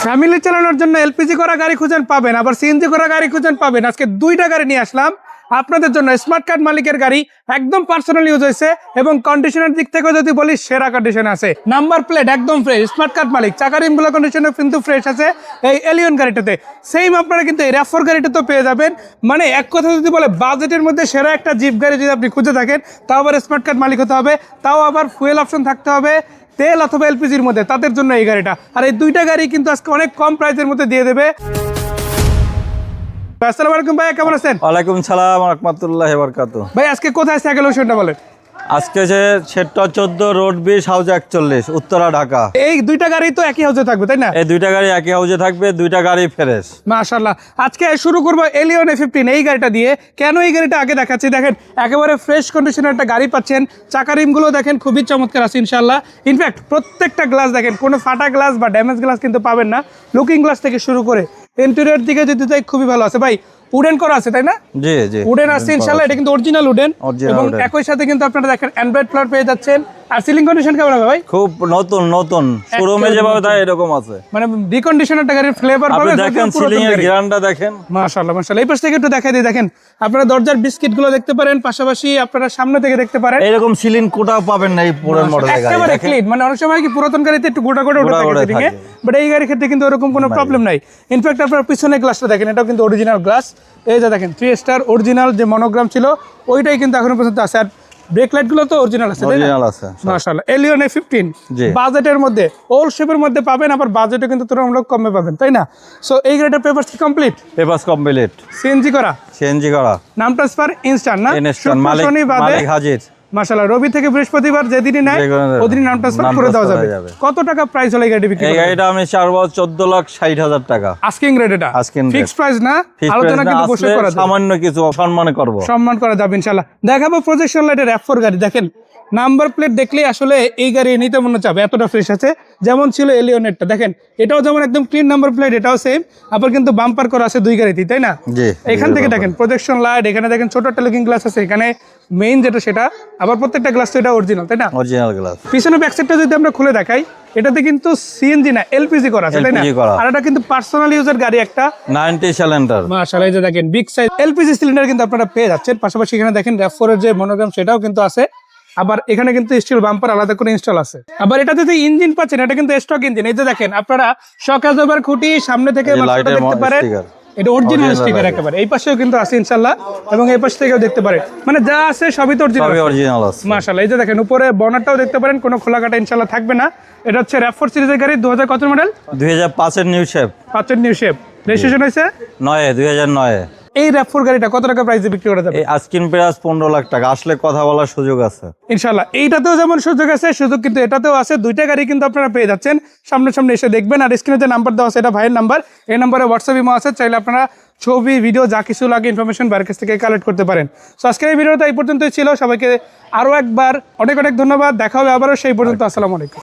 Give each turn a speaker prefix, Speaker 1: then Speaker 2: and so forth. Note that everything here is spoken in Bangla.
Speaker 1: ফ্যামিলি চালানোর জন্য এলপিজি করা গাড়ি খুঁজেন পাবেন, আবার সিএনজি করা গাড়ি খুঁজেন পাবেন। আজকে দুইটা গাড়ি নিয়ে আসলাম আপনাদের জন্য। স্মার্ট কার্ড মালিকের গাড়ি, একদম পার্সোনাল ইউজ হয়েছে এবং কন্ডিশনের দিক থেকে যদি বলি সেরা কন্ডিশন আছে। নাম্বার প্লেট একদম ফ্রেশ, স্মার্ট কার্ড মালিক। চাকা রিমগুলো কন্ডিশনে কিন্তু ফ্রেশ আছে এই এলিয়ন গাড়িটাতে। সেম আপনারা কিন্তু এই RAV4 গাড়িটাতেও পেয়ে যাবেন। মানে এক কথা যদি বলে বাজেটের মধ্যে সেরা একটা জিপ গাড়ি যদি আপনি খুঁজে থাকেন, তাও আবার স্মার্ট কার্ড মালিক হতে হবে, তাও আবার ফুয়েল অপশন থাকতে হবে তেল অথবা এলপিজির মধ্যে, তাদের জন্য এই গাড়িটা। আর এই দুইটা গাড়ি কিন্তু আজকে অনেক কম প্রাইসের মধ্যে দিয়ে দেবে। আসসালামু আলাইকুম ভাই, কেমন আছেন?
Speaker 2: ওয়ালাইকুম সালাম রাহমাতুল্লাহি ওয়া বারাকাতুহু।
Speaker 1: ভাই আজকে কোথায় সাইকেল লোকেশনটা বলেন?
Speaker 2: আজকে যে sector 14 road 20 house 41 Uttara Dhaka.
Speaker 1: এই দুইটা গাড়ি তো একই হাউসে থাকবে তাই না?
Speaker 2: এই দুইটা গাড়ি একই হাউসে থাকবে, দুইটা গাড়ি ফ্রেশ।
Speaker 1: মাশাআল্লাহ। আজকে শুরু করব এলিয়ন A15 এই গাড়িটা দিয়ে। কেন এই গাড়িটা আগে দেখাচ্ছি, দেখেন একেবারে ফ্রেশ কন্ডিশনের একটা গাড়ি পাচ্ছেন। চাকা রিমগুলো দেখেন খুবই চমৎকার আছে ইনশাআল্লাহ। ইনফ্যাক্ট প্রত্যেকটা গ্লাস দেখেন, কোনো ফাটা গ্লাস বা ড্যামেজ গ্লাস কিন্তু পাবেন না। লুকিং গ্লাস থেকে শুরু করে ইন্টেরিয়র দিকে যদি যাই খুবই ভালো আছে। ভাই উডেন করা আছে তাই না?
Speaker 2: জি জি,
Speaker 1: উডেন আছে ইনশাআল্লাহ। এটা কিন্তু অরিজিনাল উডেন এবং একই সাথে কিন্তু আপনারা দেখেন অ্যান্ড্রয়েড ফ্লোর পেয়ে যাচ্ছেন। আর সিলিং কন্ডিশন কেমন হবে ভাই?
Speaker 2: খুব নতুন নতুন, শোরুমে যেভাবে দেয় এরকম আছে।
Speaker 1: মানে রিকন্ডিশনারটা গাড়ির ফ্লেভার পাবেন।
Speaker 2: আপনি দেখেন সিলিং এর গ্রান্ডটা দেখেন।
Speaker 1: মাশাআল্লাহ মাশাআল্লাহ। এই পাশ থেকে একটু দেখাই দিই, দেখেন আপনারা দরজার বিস্কিট গুলো দেখতে পারেন, পাশাপাশি আপনারা সামনে থেকে দেখতে পারেন।
Speaker 2: এরকম সিলিং কোটাও পাবেন না এই পুরান মডেলের গাড়ি।
Speaker 1: একেবারে ক্লিন। মানে অনেক সময় কি পুরাতন গাড়িতে একটু গোটা গোটা ওঠে থাকে সিলিং এ, বাট এই গাড়ির ক্ষেত্রে কিন্তু এরকম কোনো প্রবলেম নাই। ইনফ্যাক্ট আপনারা পিছনে গ্লাসটা দেখেন, এটাও কিন্তু অরিজিনাল গ্লাস। এই যে দেখেন 3 স্টার অরিজিনাল যে মনোগ্রাম ছিল ওইটাই কিন্তু এখনো পর্যন্ত আছে। আর ব্রেক লাইট গুলো তো অরিজিনাল আছে তাই না?
Speaker 2: অরিজিনাল আছে
Speaker 1: মাশাআল্লাহ। এলিয়ন A15 বাজেটের মধ্যে ওল্ড শেপের মধ্যে পাবেন, আবার বাজেটে কিন্তু তুলনামূলক কমে পাবেন তাই না? সো এই গাড়িটার পেপারস কি কমপ্লিট?
Speaker 2: Papers complete.
Speaker 1: সিএনজি করা?
Speaker 2: সিএনজি করা।
Speaker 1: নাম ট্রান্সফার ইনস্ট্যান্ট না?
Speaker 2: ইনস্ট্যান্ট। মালিক হাজির।
Speaker 1: মাশাআল্লাহ। রবি থেকে বৃহস্পতিবার যেদিনই নেয় ওদিনই নাম ট্রান্সফার করে দেওয়া যাবে। কত টাকা প্রাইস হলো এই গাড়ি বিক্রি?
Speaker 2: এই গাড়িটা আমি 14,60,000 টাকা
Speaker 1: আস্কিং রেট। এটা ফিক্স প্রাইস না, আলোচনা কিন্তু বসে করা যাবে।
Speaker 2: সামান্য কিছু সম্মান করব,
Speaker 1: সম্মান করা যাবে ইনশাআল্লাহ। দেখাবো প্রজেকশন লাইটের RAV4 গাড়ি। দেখেন নাম্বার প্লেট দেখলেই আসলে এই গাড়ি নিতে মনে চাবে, এতটা ফ্রেশ আছে। যেমন ছিল এলিয়নেরটা, দেখেন এটাও যেমন একদম ক্লিন নাম্বার প্লেট, এটাও সেম। আবার কিন্তু বাম্পার করা আছে দুই গাড়িতেই তাই না? এখান থেকে দেখেন প্রজেকশন লাইট, এখানে দেখেন ছোট একটা লুকিং গ্লাস আছে, এখানে মেইন যেটা সেটা। আবার প্রত্যেকটা গ্লাস তো এটা অরিজিনাল তাই না?
Speaker 2: Original glass.
Speaker 1: পিছনে ব্যাক সাইডটা যদি আমরা খুলে দেখাই, এটাতে কিন্তু সিএনজি না এলপিজি করা আছে তাই না? আর এটা কিন্তু পার্সোনাল ইউজার গাড়ি একটা
Speaker 2: 90 সিলিন্ডার।
Speaker 1: মাশাআল্লাহ। এই যে দেখেন বিগ সাইজ এলপিজি সিলিন্ডার কিন্তু আপনারা পেয়ে যাচ্ছেন। পাশাপাশি এখানে দেখেন RAV4 এর যে মনোগ্রাম সেটাও কিন্তু আছে। আবার এখানে কিন্তু স্টিল বাম্পার আলাদা করে ইনস্টল আছে। আবার এটাতে যে ইঞ্জিন পাচ্ছেন, এটা কিন্তু স্টক ইঞ্জিন। এই যে দেখেন আপনারা শকাজোবার খুঁটি সামনে থেকে বাক্সটা দেখতে পারেন, এটা অরিজিনাল স্টিকার একেবারে। এই পাশেও কিন্তু আছে ইনশাআল্লাহ, এবং এই পাশ থেকেও দেখতে পারেন। মানে যা আছে সবই তো অরিজিনাল আছে মাশাআল্লাহ। এই যে দেখেন উপরে বনারটাও দেখতে পারেন, কোনো খোলাকাটা ইনশাআল্লাহ থাকবে না। এটা হচ্ছে RAV4 সিরিজের গাড়ি। 2000 কত মডেল?
Speaker 2: 2005 এর নিউ শেপ।
Speaker 1: 5 এর নিউ শেপ। রেজিস্ট্রেশন হয়েছে
Speaker 2: 2009।
Speaker 1: এই RAV4 গাড়িটা কত টাকা প্রাইসে বিক্রি করা যাবে?
Speaker 2: এই আস্কিং প্রাইস 15 লাখ টাকা। আসলে কথা বলার সুযোগ আছে
Speaker 1: ইনশাআল্লাহ। এইটাতেও যেমন সুযোগ আছে, সুযোগ কিন্তু এটাতেও আছে। দুইটা গাড়ি কিন্তু আপনারা পেয়ে যাচ্ছেন। সামনে সামনে এসে দেখবেন। আর স্ক্রিনে যে নাম্বার দেওয়া আছে এটা ভাইয়ের নাম্বার। এই নাম্বারে হোয়াটসঅ্যাপ ইমো আছে, চাইলে আপনারা ছবি ভিডিও যা কিছু লাগে ইনফরমেশন বাইরের কাছ থেকে কালেক্ট করতে পারেন। সো আজকের এই ভিডিওটা এই পর্যন্তই ছিল। সবাইকে আরও একবার অনেক অনেক ধন্যবাদ। দেখা হবে আবারও, সেই পর্যন্ত আসসালামু আলাইকুম।